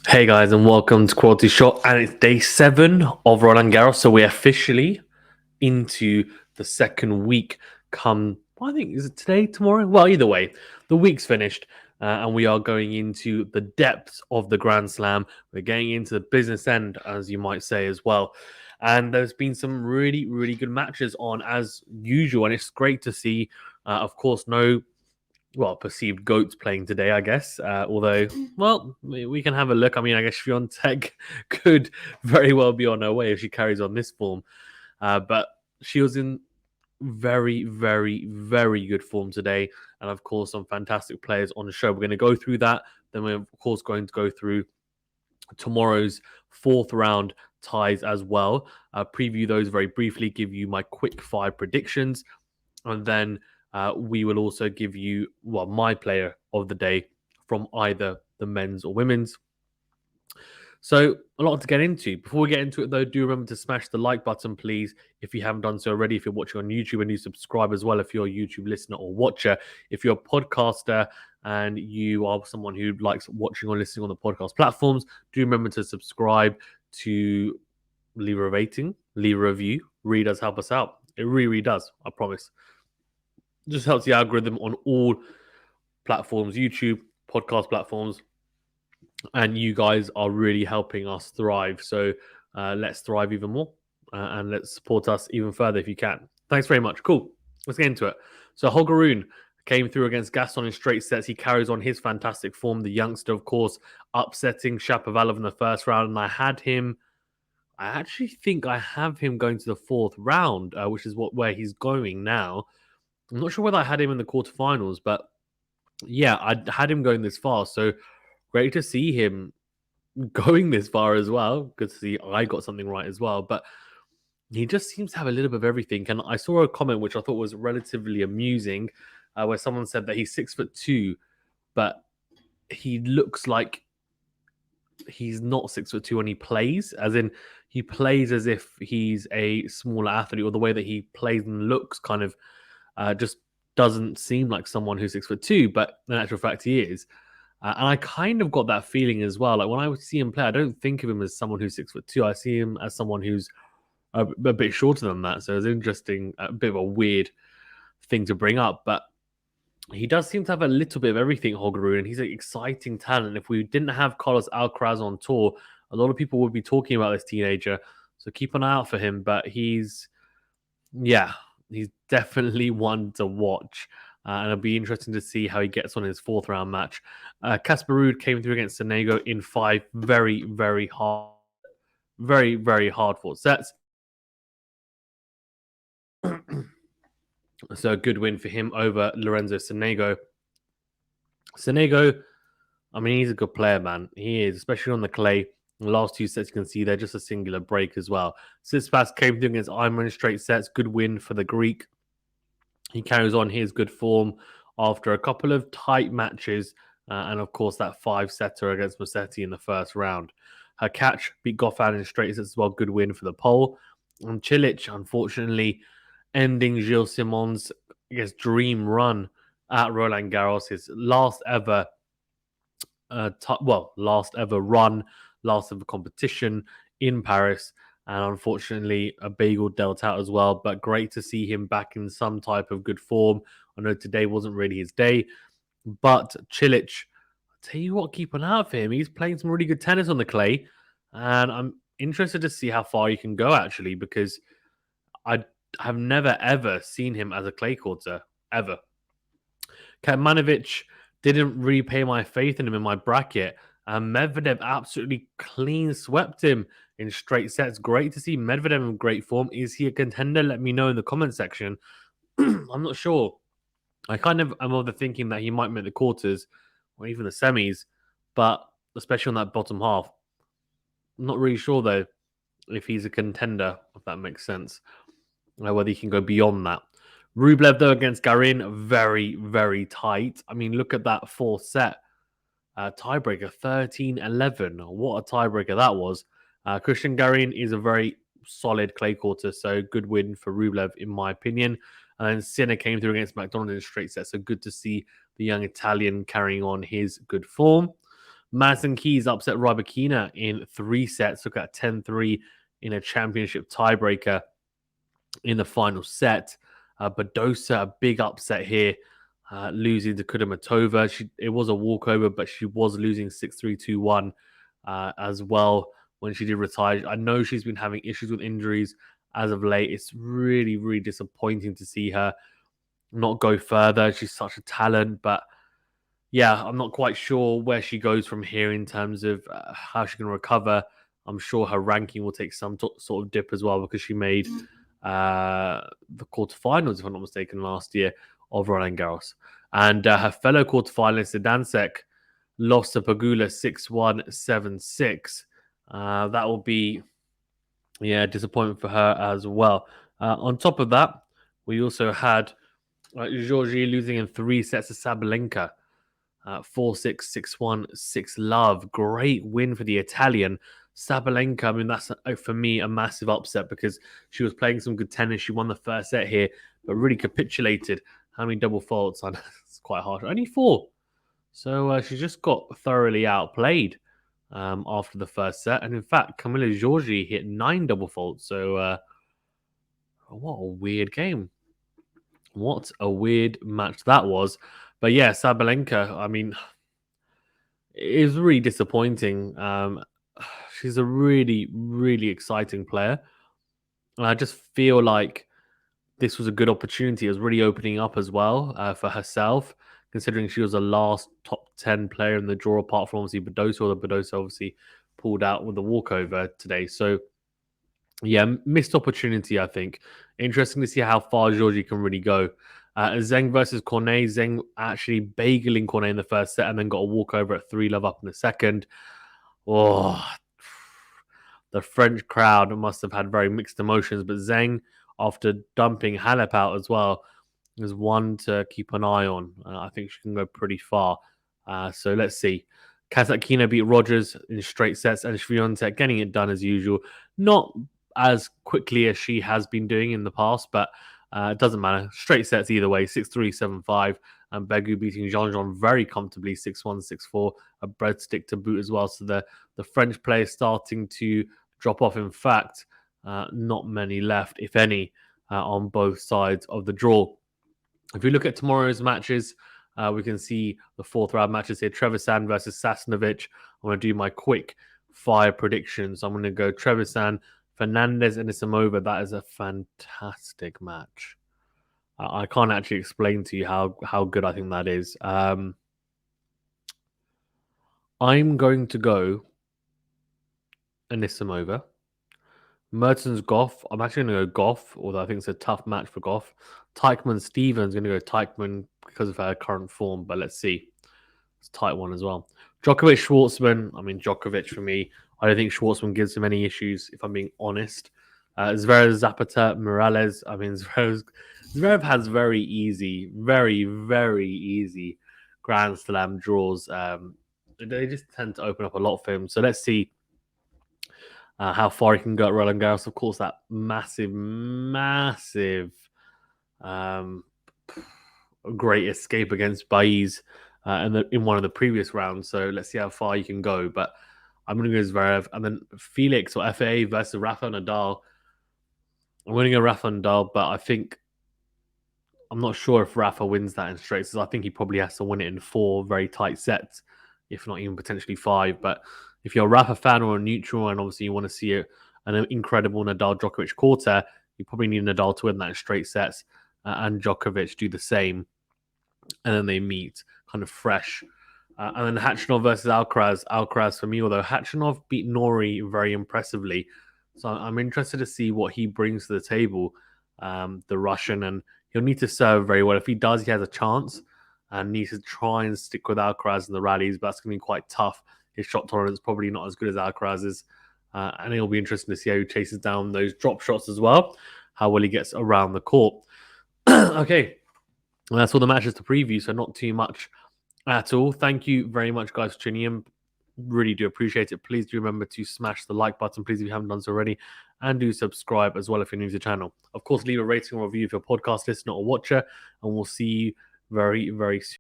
Hey guys, and welcome to Quality Shot. And it's day 7 of Roland Garros, so we're officially into the second week. I think is it today, tomorrow? Well, either way, the week's finished, and we are going into the depths of the Grand Slam. We're getting into the business end, as you might say, as well. And there's been some really, really good matches on as usual, and it's great to see. Of course, no perceived goats playing today, I guess. Although, well, we can have a look. I mean, I guess Tech could very well be on her way if she carries on this form. But she was in very, very, very good form today. And of course, some fantastic players on the show. We're going to go through that. Then we're, of course, going to go through tomorrow's fourth round ties as well. Preview those very briefly, give you my quick 5 predictions. And then we will also give you my player of the day from either the men's or women's. So a lot to get into. Before we get into it, though, do remember to smash the like button, please, if you haven't done so already. If you're watching on YouTube, and you subscribe as well if you're a YouTube listener or watcher. If you're a podcaster and you are someone who likes watching or listening on the podcast platforms, do remember to subscribe, to leave a rating, leave a review. Really does help us out. It really, really does. I promise. Just helps the algorithm on all platforms, YouTube, podcast platforms, and you guys are really helping us thrive. So let's thrive even more, and let's support us even further if you can. Thanks very much. Cool. Let's get into it. So Holger Rune came through against Gaston in straight sets. He carries on his fantastic form. The youngster, of course, upsetting Shapovalov in the first round, and I actually think I have him going to the fourth round, which is where he's going now. I'm not sure whether I had him in the quarterfinals, but yeah, I had him going this far. So great to see him going this far as well. Good to see I got something right as well. But he just seems to have a little bit of everything. And I saw a comment which I thought was relatively amusing, where someone said that he's 6'2", but he looks like he's not 6'2" when he plays, as in he plays as if he's a smaller athlete, or the way that he plays and looks kind of just doesn't seem like someone who's 6'2", but in actual fact he is. And I kind of got that feeling as well. Like when I see him play, I don't think of him as someone who's 6'2". I see him as someone who's a bit shorter than that. So it's interesting, a bit of a weird thing to bring up, but he does seem to have a little bit of everything, Holger, and he's an exciting talent. If we didn't have Carlos Alcaraz on tour, a lot of people would be talking about this teenager. So keep an eye out for him. But he's definitely one to watch. And it'll be interesting to see how he gets on his fourth round match. Casper Ruud came through against Sonego in 5 very, very hard, very, very hard fought sets. So a good win for him over Lorenzo Sonego. Sonego, I mean, he's a good player, man. He is, especially on the clay. The last 2 sets you can see they're just a singular break as well. Tsitsipas came through against Aryna in straight sets. Good win for the Greek. He carries on his good form after a couple of tight matches, and of course that 5-setter against Musetti in the first round. Her catch beat Goffin in straight sets as well. Good win for the Pole. And Cilic, unfortunately, ending Gilles Simon's, dream run at Roland Garros, his last ever last ever run, last ever competition in Paris. And unfortunately, a bagel dealt out as well. But great to see him back in some type of good form. I know today wasn't really his day, but Cilic, I'll tell you what, keep an eye out for him. He's playing some really good tennis on the clay. And I'm interested to see how far he can go, actually, because I have never, ever seen him as a clay courter, ever. Kecmanovic didn't repay my faith in him in my bracket. And Medvedev absolutely clean swept him in straight sets. Great to see Medvedev in great form. Is he a contender? Let me know in the comment section. I'm not sure. I kind of am of the thinking that he might make the quarters or even the semis, but especially on that bottom half. I'm not really sure, though, if he's a contender, if that makes sense. Whether he can go beyond that. Rublev, though, against Garin, very, very tight. I mean, look at that fourth set. Tiebreaker 13-11. What a tiebreaker that was. Christian Garin is a very solid clay quarter, so good win for Rublev, in my opinion. And then Sinner came through against McDonald in a straight set, so good to see the young Italian carrying on his good form. Madison Keys upset Rybakina in 3 sets, took out 10-3 in a championship tiebreaker in the final set. Badosa, a big upset here, losing to Kudermetova. It was a walkover, but she was losing 6-3, 2-1 as well when she did retire. I know she's been having issues with injuries as of late. It's really, really disappointing to see her not go further. She's such a talent, but yeah, I'm not quite sure where she goes from here in terms of how she can recover. I'm sure her ranking will take some sort of dip as well because she made the quarterfinals, if I'm not mistaken, last year of Roland Garros. And her fellow quarterfinalist, Dansek, lost to Pagula 6-1, 7-6. That will be, disappointment for her as well. On top of that, we also had Georgie losing in 3 sets to Sabalenka. 4-6, 6-1, 6-love. Great win for the Italian. Sabalenka, I mean, that's, for me, a massive upset because she was playing some good tennis. She won the first set here, but really capitulated. How many double faults? It's quite harsh. Only 4. So she just got thoroughly outplayed after the first set. And in fact, Camila Giorgi hit 9 double faults. So what a weird game. What a weird match that was. But yeah, Sabalenka, I mean, it was really disappointing. She's a really, really exciting player. And I just feel like this was a good opportunity. It was really opening up as well for herself, considering she was the last top 10 player in the draw, apart from obviously Badosa, although Badosa obviously pulled out with the walkover today. So, yeah, missed opportunity, I think. Interesting to see how far Georgie can really go. Zheng versus Cornet. Zheng actually bageling Cornet in the first set and then got a walkover at 3-love up in the second. Oh, the French crowd must have had very mixed emotions. But Zheng, after dumping Halep out as well, is one to keep an eye on. I think she can go pretty far. So let's see. Kasatkina beat Rogers in straight sets, and Swiatek getting it done as usual. Not as quickly as she has been doing in the past, but it doesn't matter. Straight sets either way, 6-3, 7-5. And Begu beating Jean-Jean very comfortably, 6-1, 6-4. A breadstick to boot as well. So the French players starting to drop off. In fact, not many left, if any, on both sides of the draw. If we look at tomorrow's matches, we can see the 4th round matches here. Trevisan versus Sasnovich. I'm going to do my quick fire predictions. I'm going to go Trevisan, Fernandez, and Isamova. That is a fantastic match. I can't actually explain to you how good I think that is. I'm going to go Anisimova. Mertens Goff. I'm actually going to go Goff, although I think it's a tough match for Goff. Teichmann Stevens. Going to go Teichmann because of her current form, but let's see. It's a tight one as well. Djokovic Schwartzman. I mean, Djokovic for me. I don't think Schwartzman gives him any issues, if I'm being honest. Zverev Zapata Morales. I mean, Zverev has very easy, very, very easy Grand Slam draws. They just tend to open up a lot for him. So let's see how far he can go at Roland Garros. Of course, that massive, massive great escape against Baez in one of the previous rounds. So let's see how far you can go. But I'm going to go Zverev. And then Felix or FAA versus Rafael Nadal. I'm going to go Rafa Nadal, but I think I'm not sure if Rafa wins that in straights. I think he probably has to win it in 4 very tight sets, if not even potentially 5. But if you're a Rafa fan or a neutral, and obviously you want to see an incredible Nadal-Djokovic quarter, you probably need Nadal to win that in straight sets and Djokovic do the same. And then they meet kind of fresh. And then Khachanov versus Alcaraz. Alcaraz for me, although Khachanov beat Nori very impressively. So I'm interested to see what he brings to the table, the Russian. And he'll need to serve very well. If he does, he has a chance and needs to try and stick with Alcaraz in the rallies. But that's going to be quite tough. His shot tolerance is probably not as good as Alcaraz's. And it'll be interesting to see how he chases down those drop shots as well, how well he gets around the court. Okay, well, that's all the matches to preview, so not too much at all. Thank you very much, guys, for tuning in. Really do appreciate it. Please do remember to smash the like button, please, if you haven't done so already, and do subscribe as well if you're new to the channel. Of course, leave a rating or review if you're a podcast listener or watcher, and we'll see you very, very soon.